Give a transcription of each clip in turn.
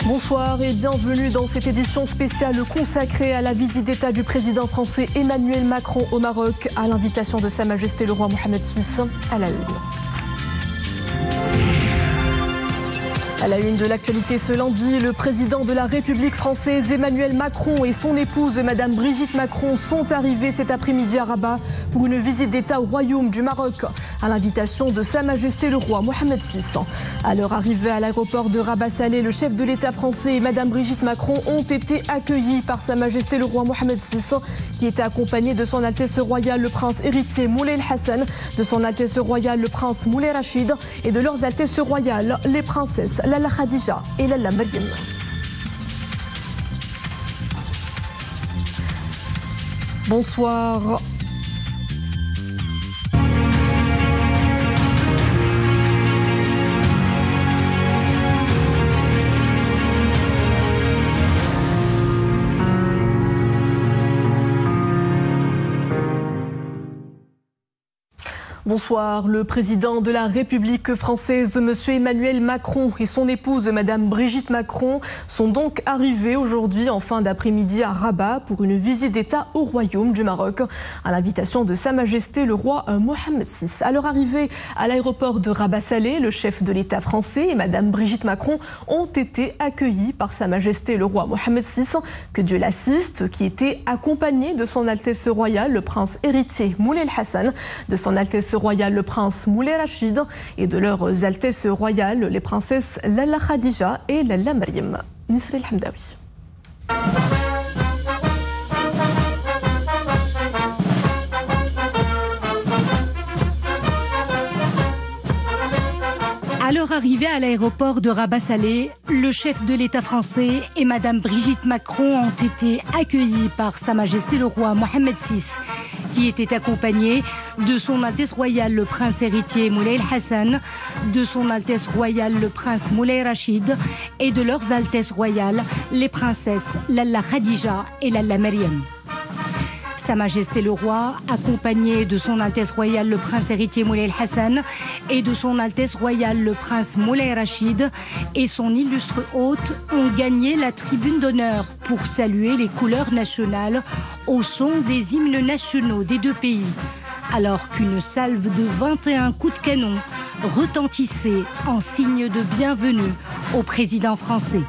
Bonsoir et bienvenue dans cette édition spéciale consacrée à la visite d'État du président français Emmanuel Macron au Maroc à l'invitation de Sa Majesté le roi Mohamed VI à la une. À la une de l'actualité ce lundi, le président de la République française Emmanuel Macron et son épouse Madame Brigitte Macron sont arrivés cet après-midi à Rabat pour une visite d'État au Royaume du Maroc à l'invitation de Sa Majesté le roi Mohamed VI. À leur arrivée à l'aéroport de Rabat-Salé, le chef de l'État français et Madame Brigitte Macron ont été accueillis par Sa Majesté le roi Mohamed VI qui était accompagné de son Altesse royale le prince héritier Moulay Hassan, de son Altesse royale le prince Moulay Rachid et de leurs Altesses royales les princesses Lalla Khadija et Lalla Maryam. Bonsoir. Bonsoir. Le président de la République française, M. Emmanuel Macron, et son épouse, Mme Brigitte Macron, sont donc arrivés aujourd'hui en fin d'après-midi à Rabat pour une visite d'État au Royaume du Maroc, à l'invitation de Sa Majesté le roi Mohamed VI. À leur arrivée à l'aéroport de Rabat-Salé, le chef de l'État français et Mme Brigitte Macron ont été accueillis par Sa Majesté le roi Mohamed VI, que Dieu l'assiste, qui était accompagné de son Altesse royale le prince héritier Moulay Hassan, de son Altesse royale le prince Moulay Rachid et de leurs Altesses royales les princesses Lalla Khadija et Lalla Maryam. Nisri El-Hamdawi. À leur arrivée à l'aéroport de Rabat-Salé, le chef de l'État français et Madame Brigitte Macron ont été accueillis par Sa Majesté le roi Mohamed VI, qui était accompagné de son Altesse royale le prince héritier Moulay Hassan, de son Altesse royale le prince Moulay Rachid et de leurs Altesses royales les princesses Lalla Khadija et Lalla Maryam. Sa Majesté le roi, accompagné de son Altesse royale le prince héritier Moulay Hassan et de son Altesse royale le prince Moulay Rachid et son illustre hôte ont gagné la tribune d'honneur pour saluer les couleurs nationales au son des hymnes nationaux des deux pays, alors qu'une salve de 21 coups de canon retentissait en signe de bienvenue au président français.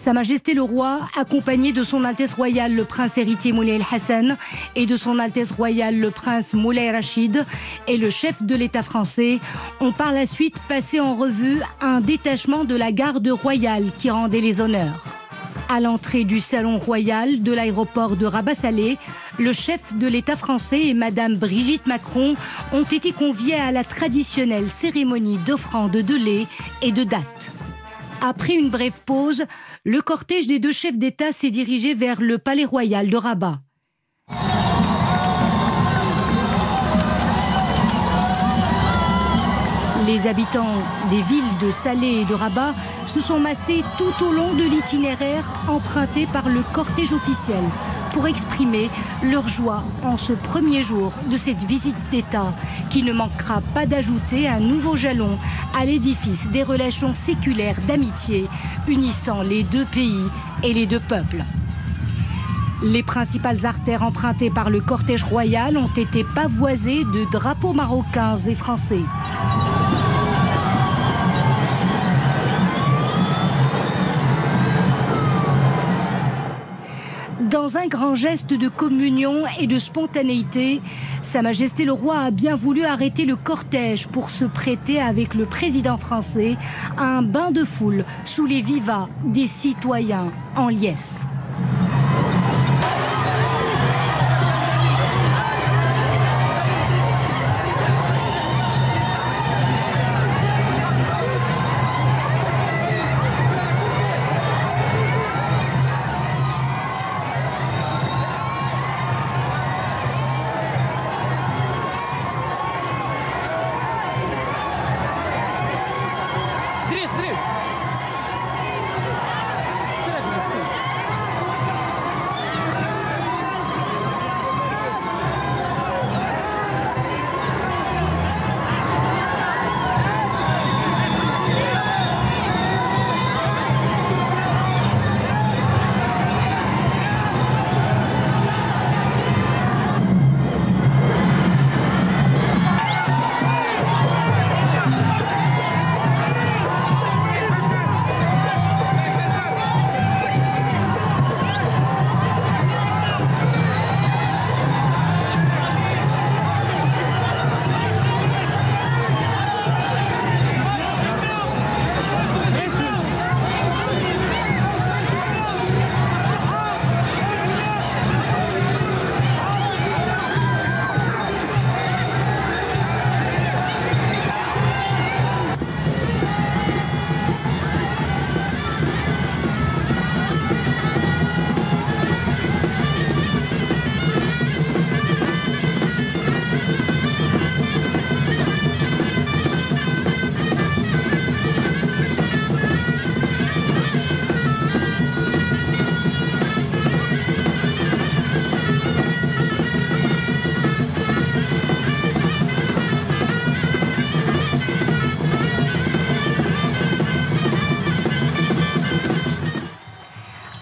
Sa Majesté le Roi, accompagné de son Altesse Royale le Prince héritier Moulay El-Hassan et de son Altesse Royale le Prince Moulay Rachid et le chef de l'État français, ont par la suite passé en revue un détachement de la garde royale qui rendait les honneurs. À l'entrée du salon royal de l'aéroport de Rabat-Salé, le chef de l'État français et Madame Brigitte Macron ont été conviés à la traditionnelle cérémonie d'offrande de lait et de dattes. Après une brève pause, le cortège des deux chefs d'État s'est dirigé vers le palais royal de Rabat. Les habitants des villes de Salé et de Rabat se sont massés tout au long de l'itinéraire emprunté par le cortège officiel pour exprimer leur joie en ce premier jour de cette visite d'État qui ne manquera pas d'ajouter un nouveau jalon à l'édifice des relations séculaires d'amitié unissant les deux pays et les deux peuples. Les principales artères empruntées par le cortège royal ont été pavoisées de drapeaux marocains et français. Dans un grand geste de communion et de spontanéité, Sa Majesté le Roi a bien voulu arrêter le cortège pour se prêter avec le président français à un bain de foule sous les vivas des citoyens en liesse.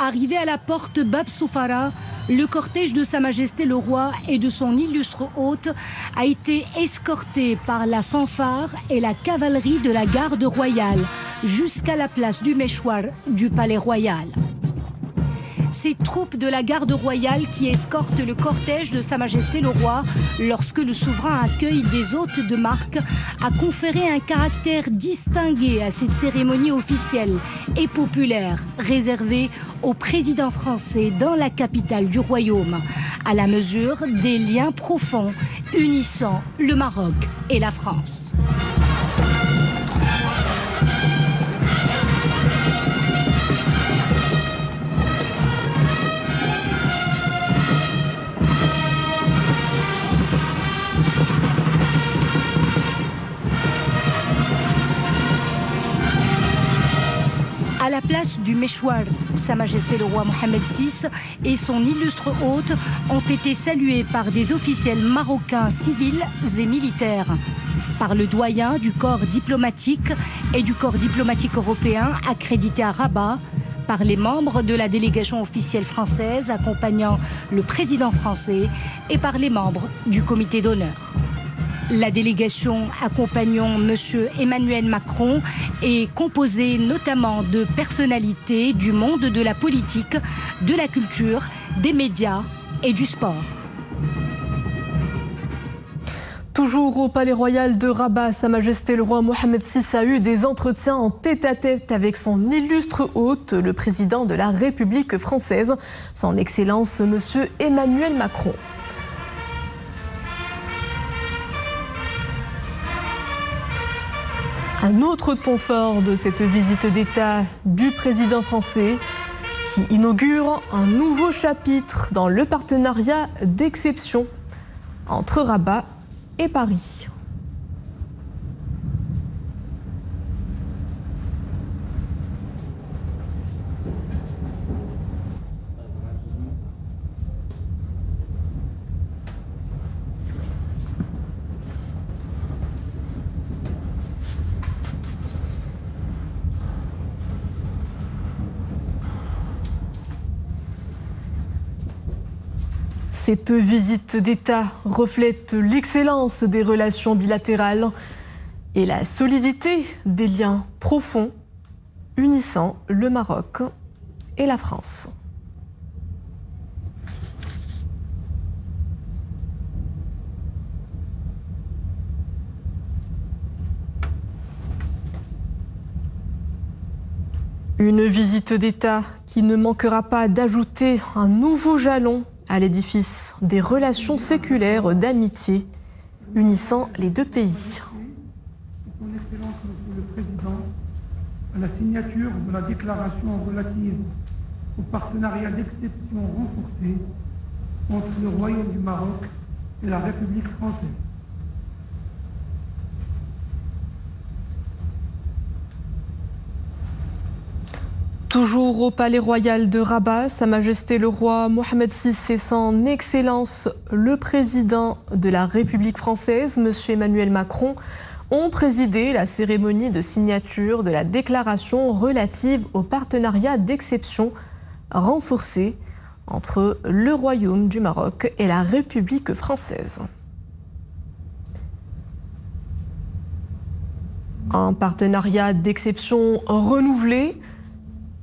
Arrivé à la porte Bab Soufara, le cortège de Sa Majesté le Roi et de son illustre hôte a été escorté par la fanfare et la cavalerie de la garde royale jusqu'à la place du Méchoir du Palais Royal. Ces troupes de la garde royale qui escortent le cortège de Sa Majesté le Roi lorsque le souverain accueille des hôtes de marque a conféré un caractère distingué à cette cérémonie officielle et populaire réservée au président français dans la capitale du royaume, à la mesure des liens profonds unissant le Maroc et la France. À la place du Méchoir, Sa Majesté le Roi Mohammed VI et son illustre hôte ont été salués par des officiels marocains civils et militaires, par le doyen du corps diplomatique et du corps diplomatique européen accrédité à Rabat, par les membres de la délégation officielle française accompagnant le président français et par les membres du comité d'honneur. La délégation accompagnant M. Emmanuel Macron est composée notamment de personnalités du monde de la politique, de la culture, des médias et du sport. Toujours au Palais Royal de Rabat, Sa Majesté le roi Mohammed VI a eu des entretiens en tête-à-tête avec son illustre hôte, le président de la République française, son Excellence M. Emmanuel Macron. Un autre ton fort de cette visite d'État du président français qui inaugure un nouveau chapitre dans le partenariat d'exception entre Rabat et Paris. Cette visite d'État reflète l'excellence des relations bilatérales et la solidité des liens profonds unissant le Maroc et la France. Une visite d'État qui ne manquera pas d'ajouter un nouveau jalon à l'édifice des relations séculaires d'amitié unissant les deux pays. Son Excellence, Monsieur le Président, à la signature de la déclaration relative au partenariat d'exception renforcé entre le Royaume du Maroc et la République française. Toujours au Palais Royal de Rabat, Sa Majesté le roi Mohammed VI et son Excellence le Président de la République française, M. Emmanuel Macron, ont présidé la cérémonie de signature de la déclaration relative au partenariat d'exception renforcé entre le Royaume du Maroc et la République française. Un partenariat d'exception renouvelé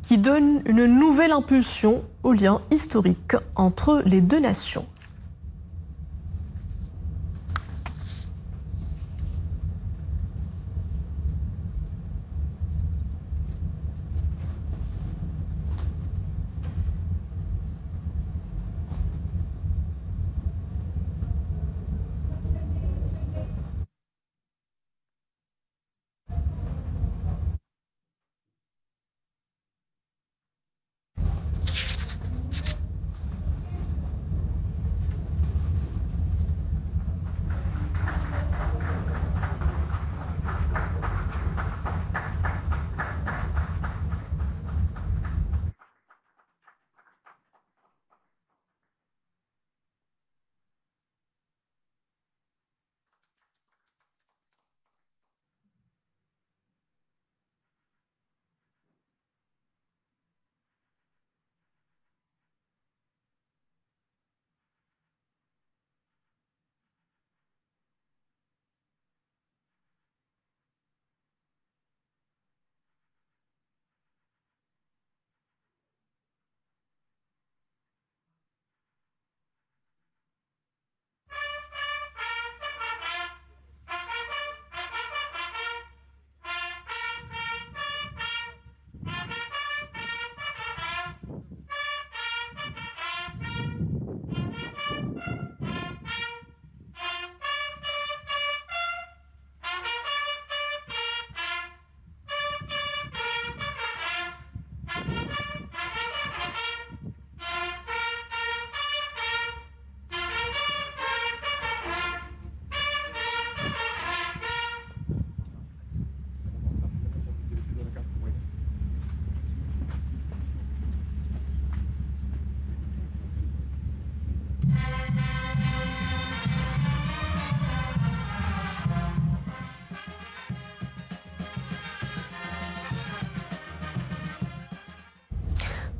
qui donne une nouvelle impulsion aux liens historiques entre les deux nations.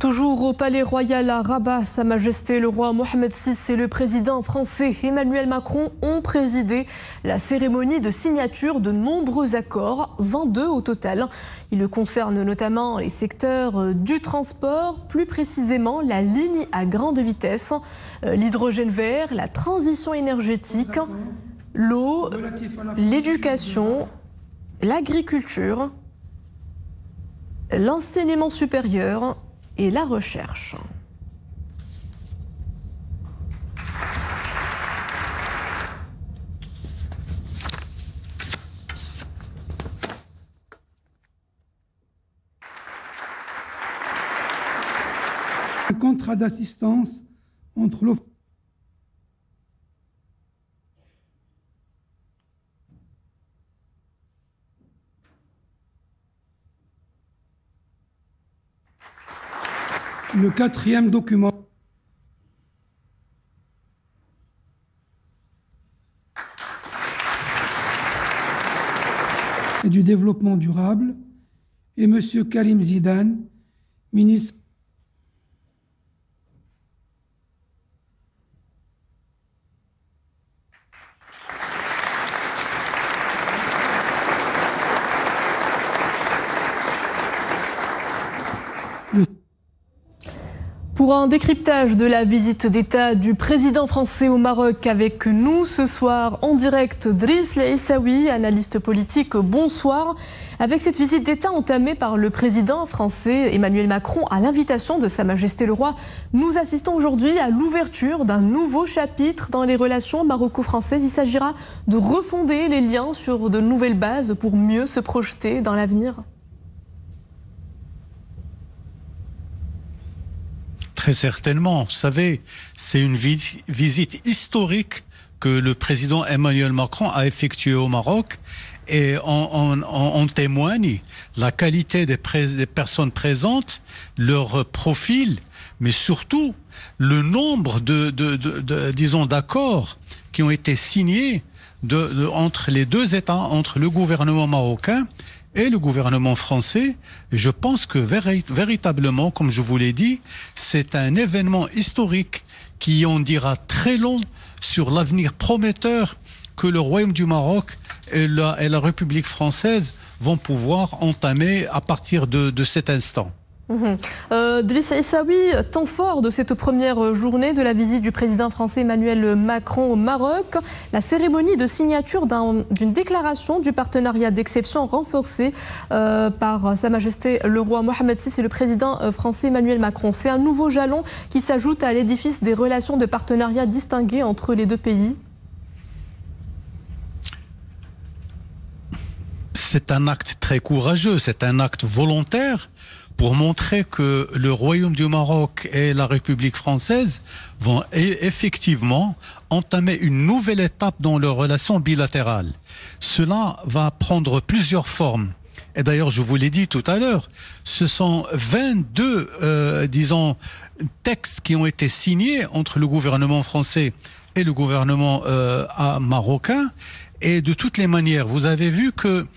Toujours au Palais Royal à Rabat, Sa Majesté le roi Mohamed VI et le président français Emmanuel Macron ont présidé la cérémonie de signature de nombreux accords, 22 au total. Ils concernent notamment les secteurs du transport, plus précisément la ligne à grande vitesse, l'hydrogène vert, la transition énergétique, l'eau, l'éducation, l'agriculture, l'enseignement supérieur et la recherche. Un contrat d'assistance entre l'OFPRA le quatrième document et du développement durable et M. Karim Zidane, ministre. Pour un décryptage de la visite d'État du président français au Maroc, avec nous ce soir en direct Driss Aissaoui, analyste politique. Bonsoir. Avec cette visite d'État entamée par le président français Emmanuel Macron à l'invitation de Sa Majesté le Roi, nous assistons aujourd'hui à l'ouverture d'un nouveau chapitre dans les relations maroco-françaises. Il s'agira de refonder les liens sur de nouvelles bases pour mieux se projeter dans l'avenir. Très certainement. Vous savez, c'est une visite historique que le président Emmanuel Macron a effectuée au Maroc et on témoigne la qualité des personnes présentes, leur profil, mais surtout le nombre disons, d'accords qui ont été signés entre les deux États, entre le gouvernement marocain et le gouvernement français. Je pense que véritablement, comme je vous l'ai dit, c'est un événement historique qui en dira très long sur l'avenir prometteur que le Royaume du Maroc et la République française vont pouvoir entamer à partir de cet instant. Driss Aissaoui, temps fort de cette première journée de la visite du président français Emmanuel Macron au Maroc, la cérémonie de signature d'une déclaration du partenariat d'exception renforcé par Sa Majesté le roi Mohamed VI et le président français Emmanuel Macron. C'est un nouveau jalon qui s'ajoute à l'édifice des relations de partenariat distinguées entre les deux pays. C'est un acte très courageux, c'est un acte volontaire pour montrer que le Royaume du Maroc et la République française vont effectivement entamer une nouvelle étape dans leurs relations bilatérales. Cela va prendre plusieurs formes. Et d'ailleurs, je vous l'ai dit tout à l'heure, ce sont 22, disons, textes qui ont été signés entre le gouvernement français et le gouvernement marocain. Et de toutes les manières, vous avez vu que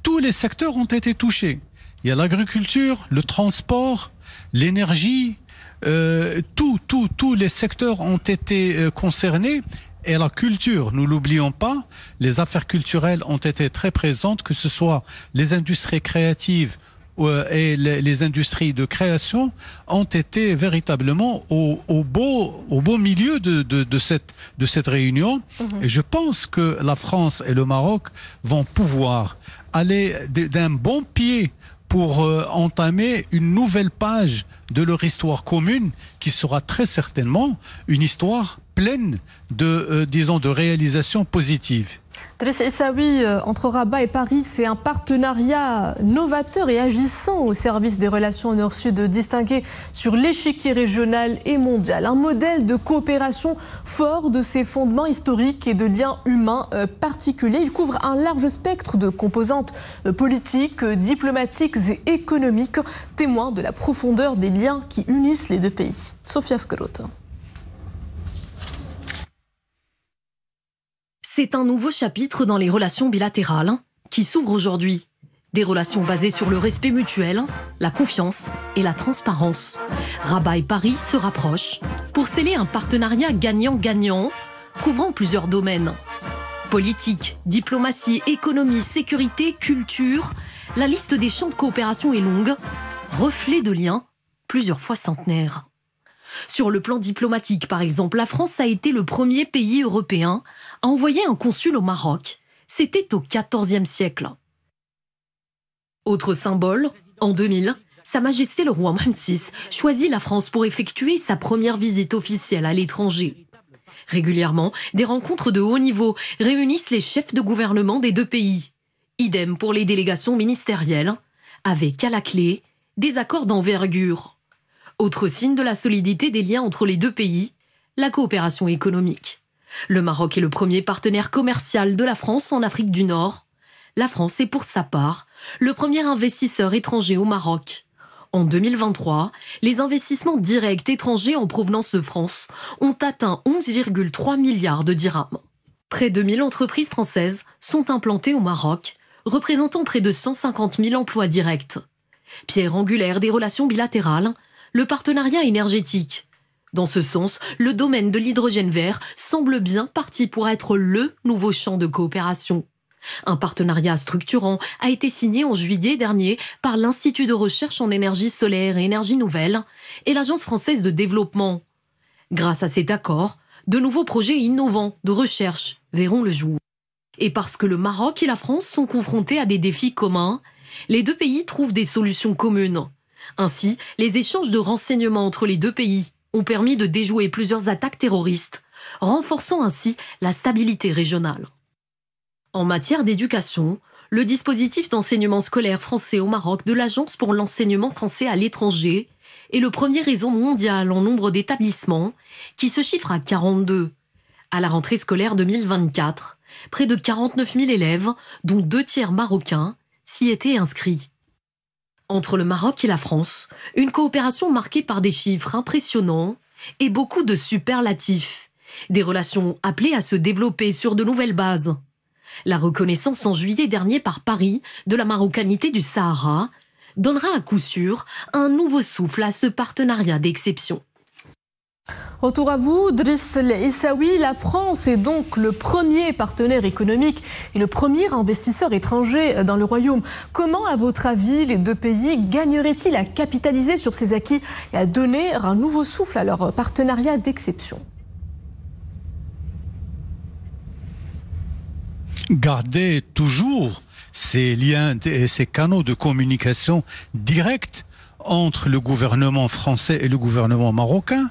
tous les secteurs ont été touchés. Il y a l'agriculture, le transport, l'énergie, tous les secteurs ont été concernés. Et la culture, nous l'oublions pas, les affaires culturelles ont été très présentes, que ce soit les industries créatives et les industries de création ont été véritablement au beau milieu de cette réunion. Et je pense que la France et le Maroc vont pouvoir aller d'un bon pied pour entamer une nouvelle page de leur histoire commune qui sera très certainement une histoire pleine de réalisations positives. Driss Aissaoui, entre Rabat et Paris, c'est un partenariat novateur et agissant au service des relations nord-sud distinguées sur l'échiquier régional et mondial. Un modèle de coopération fort de ses fondements historiques et de liens humains particuliers. Il couvre un large spectre de composantes politiques, diplomatiques et économiques, témoins de la profondeur des liens qui unissent les deux pays. Sofia Fkrot. C'est un nouveau chapitre dans les relations bilatérales qui s'ouvre aujourd'hui. Des relations basées sur le respect mutuel, la confiance et la transparence. Rabat et Paris se rapprochent pour sceller un partenariat gagnant-gagnant couvrant plusieurs domaines. Politique, diplomatie, économie, sécurité, culture, la liste des champs de coopération est longue, reflet de liens plusieurs fois centenaires. Sur le plan diplomatique, par exemple, la France a été le premier pays européen à envoyer un consul au Maroc. C'était au XIVe siècle. Autre symbole, en 2000, Sa Majesté le roi Mohammed VI choisit la France pour effectuer sa première visite officielle à l'étranger. Régulièrement, des rencontres de haut niveau réunissent les chefs de gouvernement des deux pays. Idem pour les délégations ministérielles, avec à la clé des accords d'envergure. Autre signe de la solidité des liens entre les deux pays, la coopération économique. Le Maroc est le premier partenaire commercial de la France en Afrique du Nord. La France est pour sa part le premier investisseur étranger au Maroc. En 2023, les investissements directs étrangers en provenance de France ont atteint 11,3 milliards de dirhams. Près de 1000 entreprises françaises sont implantées au Maroc, représentant près de 150 000 emplois directs. Pierre angulaire des relations bilatérales, le partenariat énergétique. Dans ce sens, le domaine de l'hydrogène vert semble bien parti pour être le nouveau champ de coopération. Un partenariat structurant a été signé en juillet dernier par l'Institut de recherche en énergie solaire et énergie nouvelle et l'Agence française de développement. Grâce à cet accord, de nouveaux projets innovants de recherche verront le jour. Et parce que le Maroc et la France sont confrontés à des défis communs, les deux pays trouvent des solutions communes. Ainsi, les échanges de renseignements entre les deux pays ont permis de déjouer plusieurs attaques terroristes, renforçant ainsi la stabilité régionale. En matière d'éducation, le dispositif d'enseignement scolaire français au Maroc de l'Agence pour l'enseignement français à l'étranger est le premier réseau mondial en nombre d'établissements, qui se chiffre à 42. À la rentrée scolaire 2024, près de 49 000 élèves, dont 2 tiers marocains, s'y étaient inscrits. Entre le Maroc et la France, une coopération marquée par des chiffres impressionnants et beaucoup de superlatifs. Des relations appelées à se développer sur de nouvelles bases. La reconnaissance en juillet dernier par Paris de la marocanité du Sahara donnera à coup sûr un nouveau souffle à ce partenariat d'exception. Retour à vous, Driss El Issaoui. La France est donc le premier partenaire économique et le premier investisseur étranger dans le Royaume. Comment, à votre avis, les deux pays gagneraient-ils à capitaliser sur ces acquis et à donner un nouveau souffle à leur partenariat d'exception ? Garder toujours ces liens et ces canaux de communication directs entre le gouvernement français et le gouvernement marocain,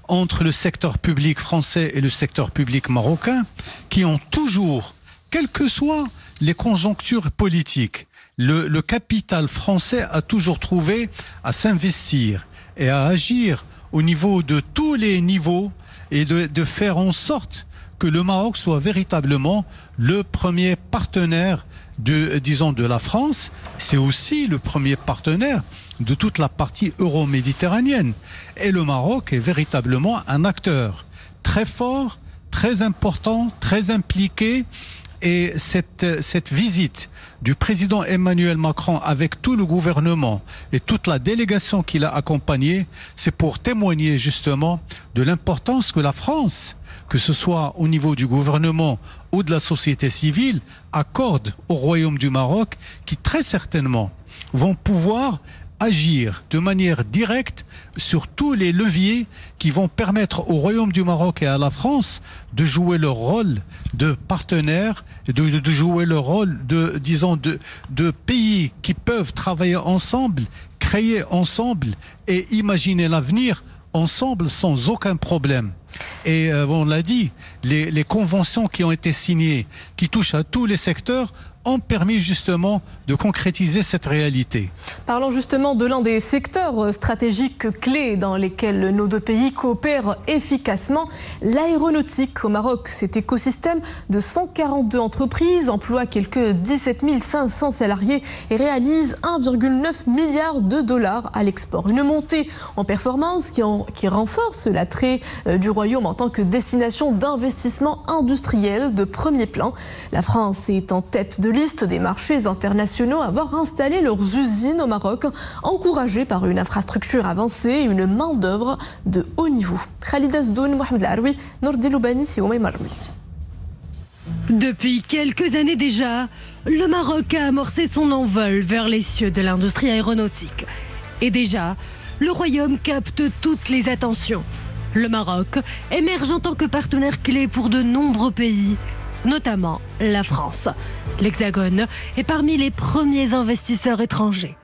entre le secteur public français et le secteur public marocain, qui ont toujours, quelles que soient les conjonctures politiques, le capital français a toujours trouvé à s'investir et à agir au niveau de tous les niveaux et de faire en sorte que le Maroc soit véritablement le premier partenaire de la France. C'est aussi le premier partenaire de toute la partie euro-méditerranéenne. Et le Maroc est véritablement un acteur très fort, très important, très impliqué. Et cette visite du président Emmanuel Macron avec tout le gouvernement et toute la délégation qui l'a accompagné, c'est pour témoigner justement de l'importance que la France, que ce soit au niveau du gouvernement ou de la société civile, accorde au Royaume du Maroc, qui très certainement vont pouvoir agir de manière directe sur tous les leviers qui vont permettre au Royaume du Maroc et à la France de jouer leur rôle de partenaire, de jouer leur rôle de pays qui peuvent travailler ensemble, créer ensemble et imaginer l'avenir ensemble sans aucun problème. Et on l'a dit, les conventions qui ont été signées, qui touchent à tous les secteurs, ont permis justement de concrétiser cette réalité. Parlons justement de l'un des secteurs stratégiques clés dans lesquels nos deux pays coopèrent efficacement, l'aéronautique. Au Maroc, cet écosystème de 142 entreprises emploie quelques 17 500 salariés et réalise 1,9 milliard de dollars à l'export. Une montée en performance qui renforce l'attrait du Royaume en tant que destination d'investissement industriel de premier plan. La France est en tête de liste des marchés internationaux à avoir installé leurs usines au Maroc, encouragés par une infrastructure avancée et une main-d'œuvre de haut niveau. Khalid Azdoun, Mohamed Laroui, Nordi Loubani et Oumay Marmi. Depuis quelques années déjà, le Maroc a amorcé son envol vers les cieux de l'industrie aéronautique. Et déjà, le royaume capte toutes les attentions. Le Maroc émerge en tant que partenaire clé pour de nombreux pays, notamment la France. L'Hexagone est parmi les premiers investisseurs étrangers.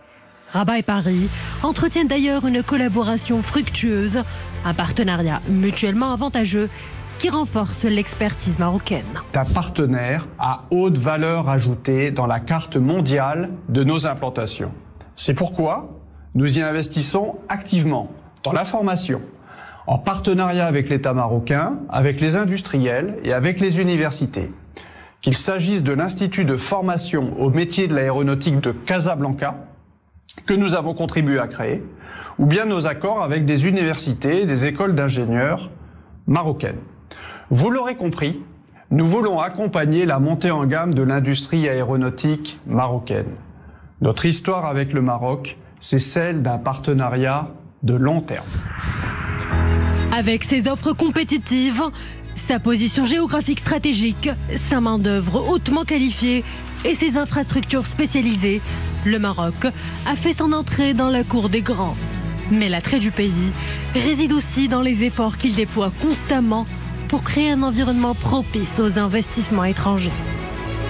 Rabat et Paris entretiennent d'ailleurs une collaboration fructueuse, un partenariat mutuellement avantageux qui renforce l'expertise marocaine. Un partenaire à haute valeur ajoutée dans la carte mondiale de nos implantations. C'est pourquoi nous y investissons activement dans la formation, en partenariat avec l'État marocain, avec les industriels et avec les universités. Qu'il s'agisse de l'Institut de formation au métier de l'aéronautique de Casablanca, que nous avons contribué à créer, ou bien nos accords avec des universités et des écoles d'ingénieurs marocaines. Vous l'aurez compris, nous voulons accompagner la montée en gamme de l'industrie aéronautique marocaine. Notre histoire avec le Maroc, c'est celle d'un partenariat de long terme. Avec ses offres compétitives, sa position géographique stratégique, sa main-d'œuvre hautement qualifiée et ses infrastructures spécialisées, le Maroc a fait son entrée dans la cour des grands. Mais l'attrait du pays réside aussi dans les efforts qu'il déploie constamment pour créer un environnement propice aux investissements étrangers.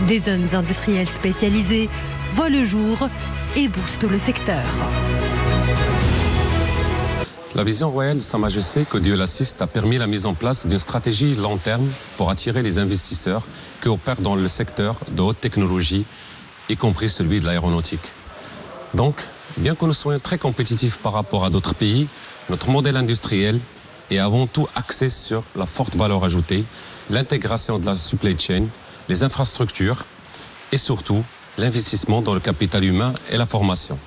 Des zones industrielles spécialisées voient le jour et boostent le secteur. La vision royale de Sa Majesté, que Dieu l'assiste, a permis la mise en place d'une stratégie long terme pour attirer les investisseurs qui opèrent dans le secteur de haute technologie, y compris celui de l'aéronautique. Donc, bien que nous soyons très compétitifs par rapport à d'autres pays, notre modèle industriel est avant tout axé sur la forte valeur ajoutée, l'intégration de la supply chain, les infrastructures et surtout l'investissement dans le capital humain et la formation.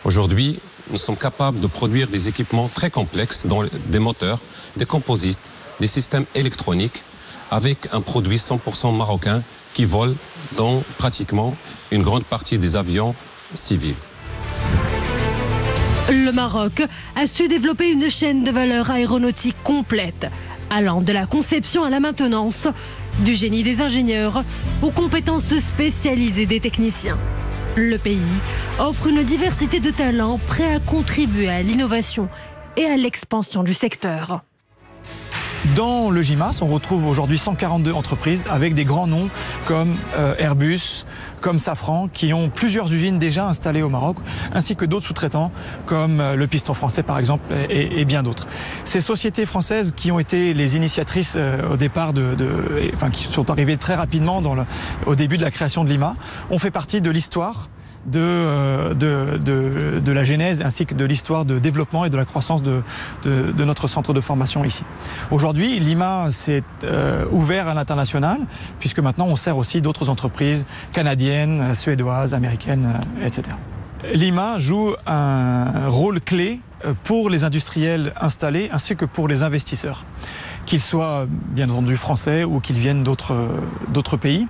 Aujourd'hui, nous sommes capables de produire des équipements très complexes, dont des moteurs, des composites, des systèmes électroniques, avec un produit 100% marocain qui vole dans pratiquement une grande partie des avions civils. Le Maroc a su développer une chaîne de valeur aéronautique complète, allant de la conception à la maintenance, du génie des ingénieurs aux compétences spécialisées des techniciens. Le pays offre une diversité de talents prêts à contribuer à l'innovation et à l'expansion du secteur. Dans le GIMAS, on retrouve aujourd'hui 142 entreprises avec des grands noms comme Airbus, comme Safran, qui ont plusieurs usines déjà installées au Maroc, ainsi que d'autres sous-traitants comme le Piston français par exemple et bien d'autres. Ces sociétés françaises qui ont été les initiatrices au départ qui sont arrivées très rapidement au début de la création de l'IMA, ont fait partie de l'histoire de la genèse ainsi que de l'histoire de développement et de la croissance de notre centre de formation ici. Aujourd'hui, l'IMA s'est ouvert à l'international puisque maintenant on sert aussi d'autres entreprises canadiennes, suédoises, américaines, etc. L'IMA joue un rôle clé pour les industriels installés ainsi que pour les investisseurs, qu'ils soient bien entendu français ou qu'ils viennent d'autres pays,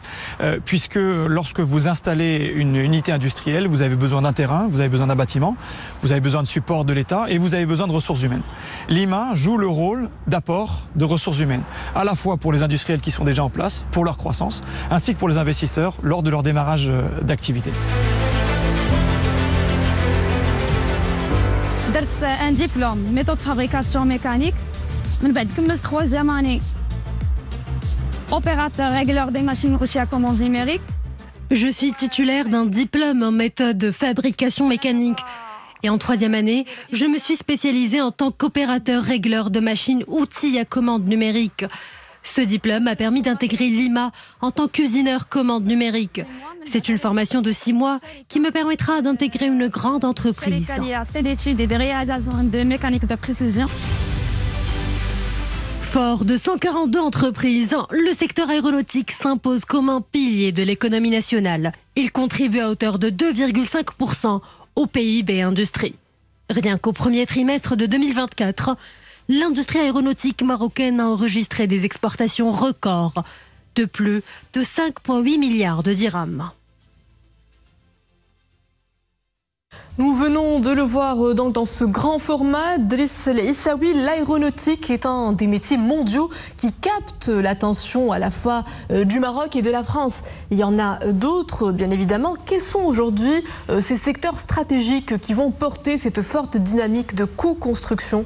puisque lorsque vous installez une unité industrielle, vous avez besoin d'un terrain, vous avez besoin d'un bâtiment, vous avez besoin de support de l'État et vous avez besoin de ressources humaines. L'IMA joue le rôle d'apport de ressources humaines, à la fois pour les industriels qui sont déjà en place, pour leur croissance, ainsi que pour les investisseurs lors de leur démarrage d'activité. درت ان دبلوم ميثود فابريكاسيون ميكانيك من بعد كملت 3e année opérateur régleur des machines outils à commande numérique. Je suis titulaire d'un diplôme en méthode de fabrication mécanique et en 3e année, je me suis spécialisée en tant qu'opérateur régleur de machines outils à commande numérique. Ce diplôme m'a permis d'intégrer l'IMA en tant qu'usineur commande numérique. C'est une formation de 6 mois qui me permettra d'intégrer une grande entreprise. Fort de 142 entreprises, le secteur aéronautique s'impose comme un pilier de l'économie nationale. Il contribue à hauteur de 2,5% au PIB industrie. Rien qu'au premier trimestre de 2024, l'industrie aéronautique marocaine a enregistré des exportations records de plus de 5,8 milliards de dirhams. Nous venons de le voir donc dans ce grand format. Driss El Issaoui, l'aéronautique est un des métiers mondiaux qui capte l'attention à la fois du Maroc et de la France. Il y en a d'autres, bien évidemment. Quels sont aujourd'hui ces secteurs stratégiques qui vont porter cette forte dynamique de co-construction ?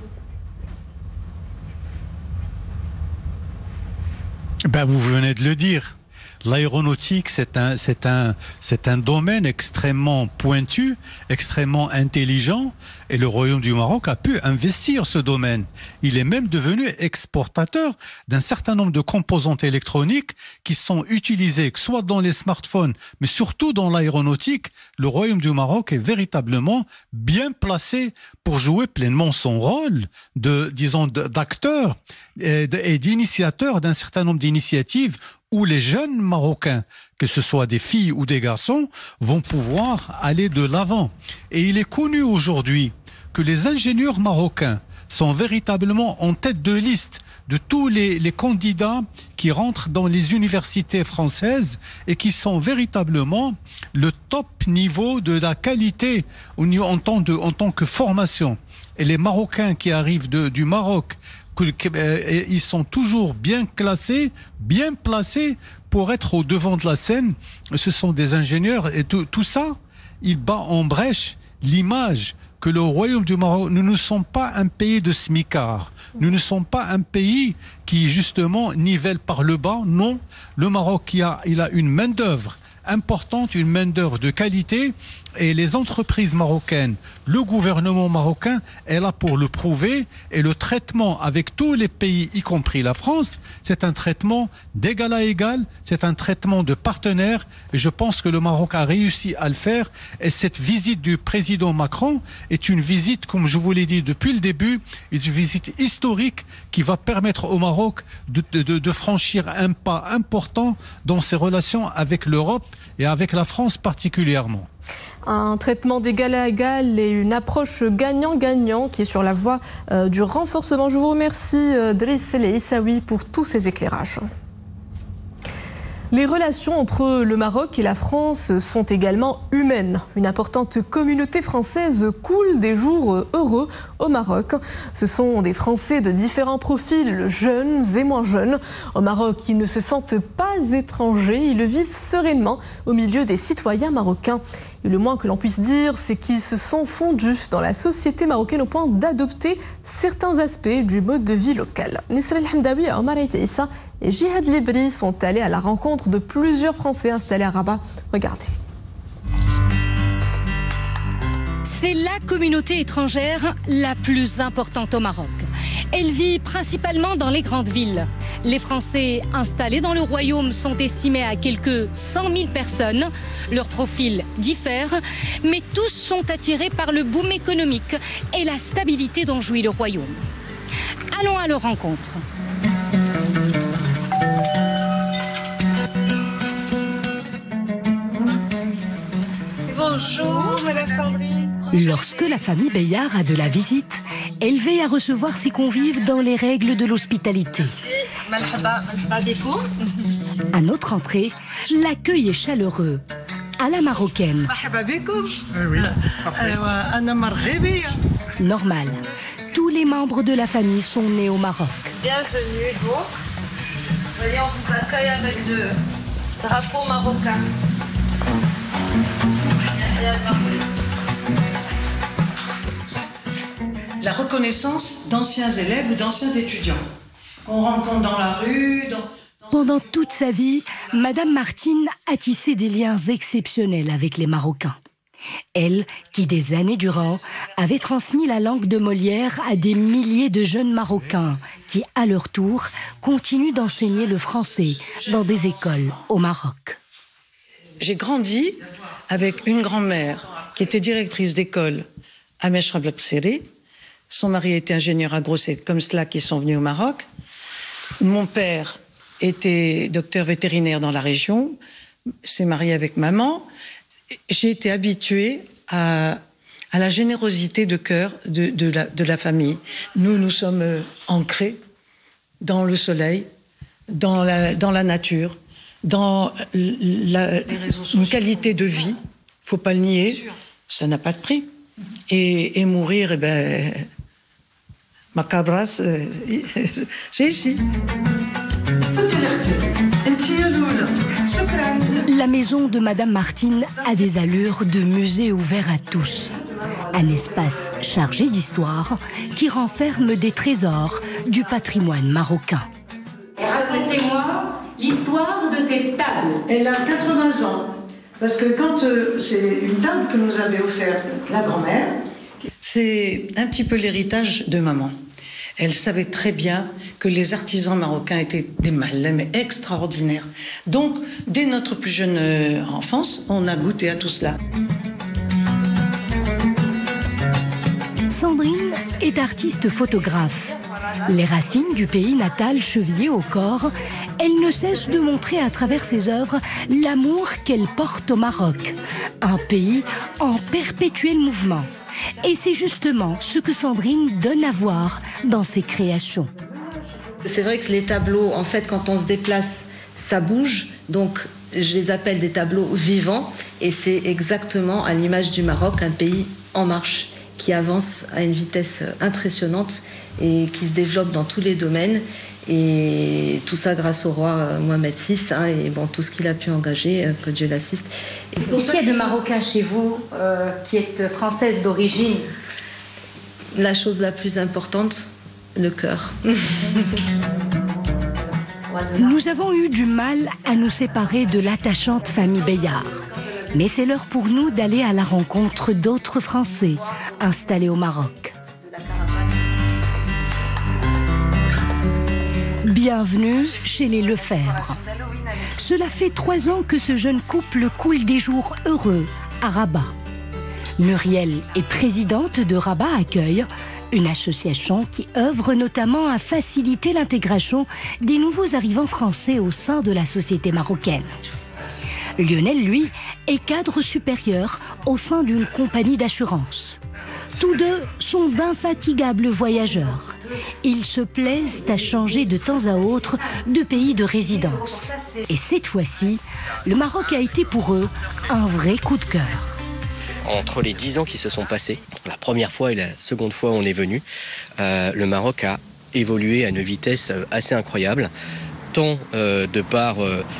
Vous venez de le dire. L'aéronautique, c'est un domaine extrêmement pointu, extrêmement intelligent, et le Royaume du Maroc a pu investir ce domaine. Il est même devenu exportateur d'un certain nombre de composantes électroniques qui sont utilisées soit dans les smartphones, mais surtout dans l'aéronautique. Le Royaume du Maroc est véritablement bien placé pour jouer pleinement son rôle d'acteur et d'initiateur d'un certain nombre d'initiatives où les jeunes Marocains, que ce soit des filles ou des garçons, vont pouvoir aller de l'avant. Et il est connu aujourd'hui que les ingénieurs marocains sont véritablement en tête de liste de tous les candidats qui rentrent dans les universités françaises et qui sont véritablement le top niveau de la qualité en tant que formation. Et les Marocains qui arrivent du Maroc, ils sont toujours bien classés, bien placés pour être au devant de la scène. Ce sont des ingénieurs et tout ça, il bat en brèche l'image que le Royaume du Maroc, nous ne sommes pas un pays de smicards. Nous ne sommes pas un pays qui justement nivelle par le bas. Non, le Maroc, il a une main-d'œuvre importante, une main-d'œuvre de qualité, et les entreprises marocaines, le gouvernement marocain est là pour le prouver, et le traitement avec tous les pays, y compris la France, c'est un traitement d'égal à égal, c'est un traitement de partenaire, et je pense que le Maroc a réussi à le faire, et cette visite du président Macron est une visite, comme je vous l'ai dit depuis le début, une visite historique qui va permettre au Maroc de franchir un pas important dans ses relations avec l'Europe et avec la France particulièrement. Un traitement d'égal à égal et une approche gagnant-gagnant qui est sur la voie du renforcement. Je vous remercie, Driss El Issaoui, pour tous ces éclairages. Les relations entre le Maroc et la France sont également humaines. Une importante communauté française coule des jours heureux au Maroc. Ce sont des Français de différents profils, jeunes et moins jeunes. Au Maroc, ils ne se sentent pas étrangers, ils le vivent sereinement au milieu des citoyens marocains. Et le moins que l'on puisse dire, c'est qu'ils se sont fondus dans la société marocaine au point d'adopter certains aspects du mode de vie local. Nisra El Hamdaoui, Omar Issa et Jihad Libri sont allés à la rencontre de plusieurs Français installés à Rabat. Regardez. C'est la communauté étrangère la plus importante au Maroc. Elle vit principalement dans les grandes villes. Les Français installés dans le royaume sont estimés à quelques 100 000 personnes. Leurs profils diffèrent, mais tous sont attirés par le boom économique et la stabilité dont jouit le royaume. Allons à leur rencontre. Bonjour, Madame Sandrine. Lorsque la famille Beillard a de la visite, elle veille à recevoir ses convives dans les règles de l'hospitalité. À notre entrée, l'accueil est chaleureux, à la marocaine. Normal, tous les membres de la famille sont nés au Maroc. Bienvenue, vous. Voyez, on vous accueille avec le drapeau marocain. La reconnaissance d'anciens élèves ou d'anciens étudiants qu'on rencontre dans la rue. Pendant toute sa vie, Madame Martine a tissé des liens exceptionnels avec les Marocains. Elle, qui des années durant, avait transmis la langue de Molière à des milliers de jeunes Marocains qui, à leur tour, continuent d'enseigner le français dans des écoles au Maroc. J'ai grandi avec une grand-mère qui était directrice d'école à Meshra Blaksiri. Son mari était ingénieur agro, c'est comme cela qu'ils sont venus au Maroc. Mon père était docteur vétérinaire dans la région, s'est marié avec maman. J'ai été habituée à la générosité de cœur de la famille. Nous sommes ancrés dans le soleil, dans la nature, dans une qualité de vie. Faut pas le nier, ça n'a pas de prix. Et mourir, macabre, c'est ici. La maison de Madame Martine a des allures de musée ouvert à tous. Un espace chargé d'histoire qui renferme des trésors du patrimoine marocain. Racontez-moi l'histoire de cette table. Elle a 80 ans. Parce que quand c'est une table que nous avait offerte la grand-mère, c'est un petit peu l'héritage de maman. Elle savait très bien que les artisans marocains étaient des malins extraordinaires. Donc, dès notre plus jeune enfance, on a goûté à tout cela. Sandrine est artiste photographe. Les racines du pays natal chevillées au corps, elle ne cesse de montrer à travers ses œuvres l'amour qu'elle porte au Maroc, un pays en perpétuel mouvement. Et c'est justement ce que Sandrine donne à voir dans ses créations. C'est vrai que les tableaux, en fait, quand on se déplace, ça bouge. Donc, je les appelle des tableaux vivants. Et c'est exactement à l'image du Maroc, un pays en marche, qui avance à une vitesse impressionnante et qui se développe dans tous les domaines. Et tout ça grâce au roi Mohamed VI et bon, tout ce qu'il a pu engager, que Dieu l'assiste. Est-ce qu'il y a de Marocains chez vous qui êtes française d'origine? La chose la plus importante, le cœur. Nous avons eu du mal à nous séparer de l'attachante famille Bayard. Mais c'est l'heure pour nous d'aller à la rencontre d'autres Français installés au Maroc. Bienvenue chez les Lefebvre. Cela fait 3 ans que ce jeune couple coule des jours heureux à Rabat. Muriel est présidente de Rabat Accueil, une association qui œuvre notamment à faciliter l'intégration des nouveaux arrivants français au sein de la société marocaine. Lionel, lui, est cadre supérieur au sein d'une compagnie d'assurance. Tous deux sont d'infatigables voyageurs. Ils se plaisent à changer de temps à autre de pays de résidence. Et cette fois-ci, le Maroc a été pour eux un vrai coup de cœur. Entre les 10 ans qui se sont passés, entre la première fois et la seconde fois où on est venu, le Maroc a évolué à une vitesse assez incroyable. Tant de par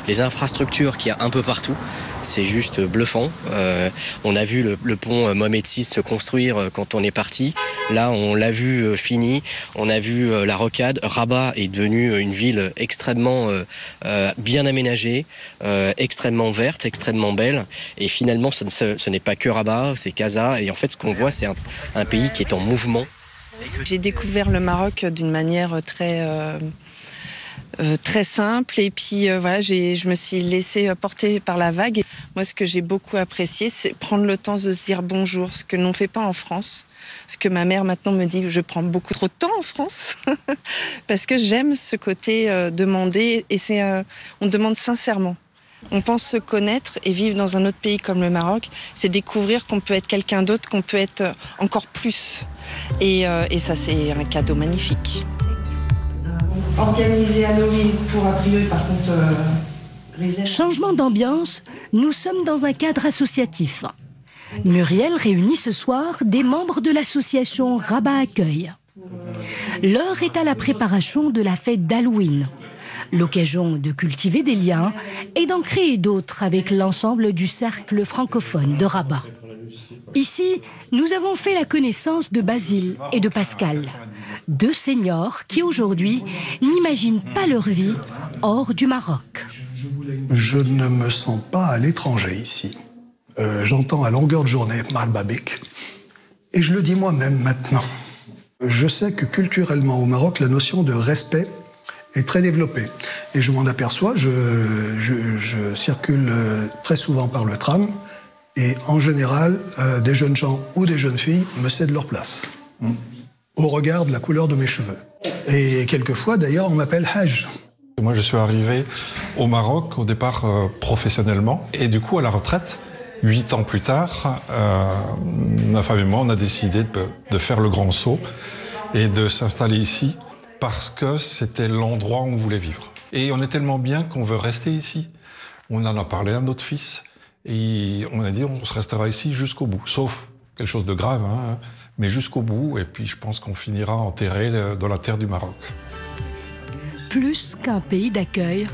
les infrastructures qu'il y a un peu partout, c'est juste bluffant. On a vu le pont Mohamed VI se construire quand on est parti. Là, on l'a vu fini. On a vu la rocade. Rabat est devenue une ville extrêmement bien aménagée, extrêmement verte, extrêmement belle. Et finalement, ce n'est pas que Rabat, c'est Casa. Et en fait, ce qu'on voit, c'est un pays qui est en mouvement. J'ai découvert le Maroc d'une manière très simple et puis voilà, je me suis laissée porter par la vague. Et moi, ce que j'ai beaucoup apprécié, c'est prendre le temps de se dire bonjour, ce que l'on ne fait pas en France. Ce que ma mère maintenant me dit, je prends beaucoup trop de temps en France parce que j'aime ce côté demander et on demande sincèrement. On pense se connaître et vivre dans un autre pays comme le Maroc, c'est découvrir qu'on peut être quelqu'un d'autre, qu'on peut être encore plus. Et ça, c'est un cadeau magnifique. Organiser Halloween pour a priori, par contre... Changement d'ambiance, nous sommes dans un cadre associatif. Muriel réunit ce soir des membres de l'association Rabat Accueil. L'heure est à la préparation de la fête d'Halloween. L'occasion de cultiver des liens et d'en créer d'autres avec l'ensemble du cercle francophone de Rabat. Ici, nous avons fait la connaissance de Basile et de Pascal, 2 seniors qui aujourd'hui n'imaginent pas leur vie hors du Maroc. Je ne me sens pas à l'étranger ici. J'entends à longueur de journée Malbabik et je le dis moi-même maintenant. Je sais que culturellement au Maroc, la notion de respect est très développée. Et je m'en aperçois, je circule très souvent par le tram et en général, des jeunes gens ou des jeunes filles me cèdent leur place. Au regard de la couleur de mes cheveux. Et quelquefois, d'ailleurs, on m'appelle Hajj. Moi, je suis arrivé au Maroc, au départ professionnellement, et du coup, à la retraite, 8 ans plus tard, ma femme et moi, on a décidé de faire le grand saut et de s'installer ici parce que c'était l'endroit où on voulait vivre. Et on est tellement bien qu'on veut rester ici. On en a parlé à notre fils. Et on a dit on se restera ici jusqu'au bout. Sauf quelque chose de grave, hein, mais jusqu'au bout. Et puis je pense qu'on finira enterré dans la terre du Maroc. Plus qu'un pays d'accueil,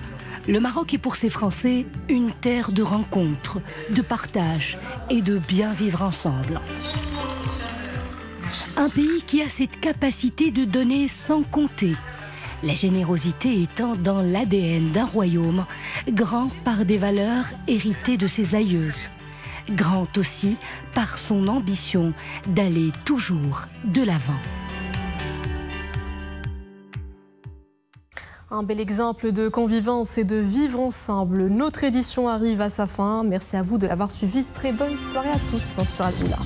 le Maroc est pour ces Français une terre de rencontres, de partage et de bien vivre ensemble. Un pays qui a cette capacité de donner sans compter, la générosité étant dans l'ADN d'un royaume, grand par des valeurs héritées de ses aïeux, grand aussi par son ambition d'aller toujours de l'avant. Un bel exemple de convivence et de vivre ensemble. Notre édition arrive à sa fin. Merci à vous de l'avoir suivi. Très bonne soirée à tous sur Al-Oula.